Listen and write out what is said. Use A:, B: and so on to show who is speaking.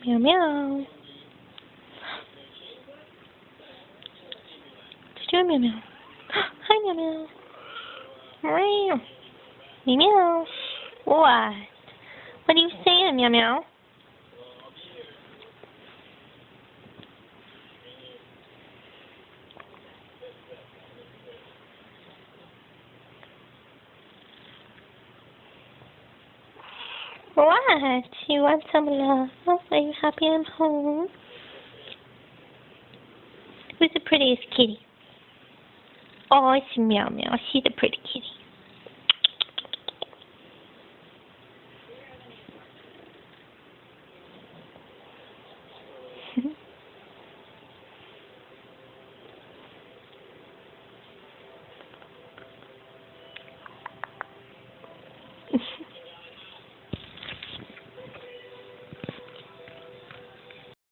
A: Meow meow. What you doing, Meow Meow? Hi, Meow Meow. Meow. Meow Meow. What? What are you saying, Meow Meow? What? You want some love? Are you happy I'm home? Who's the prettiest kitty? Oh, it's Meow Meow. She's the pretty kitty.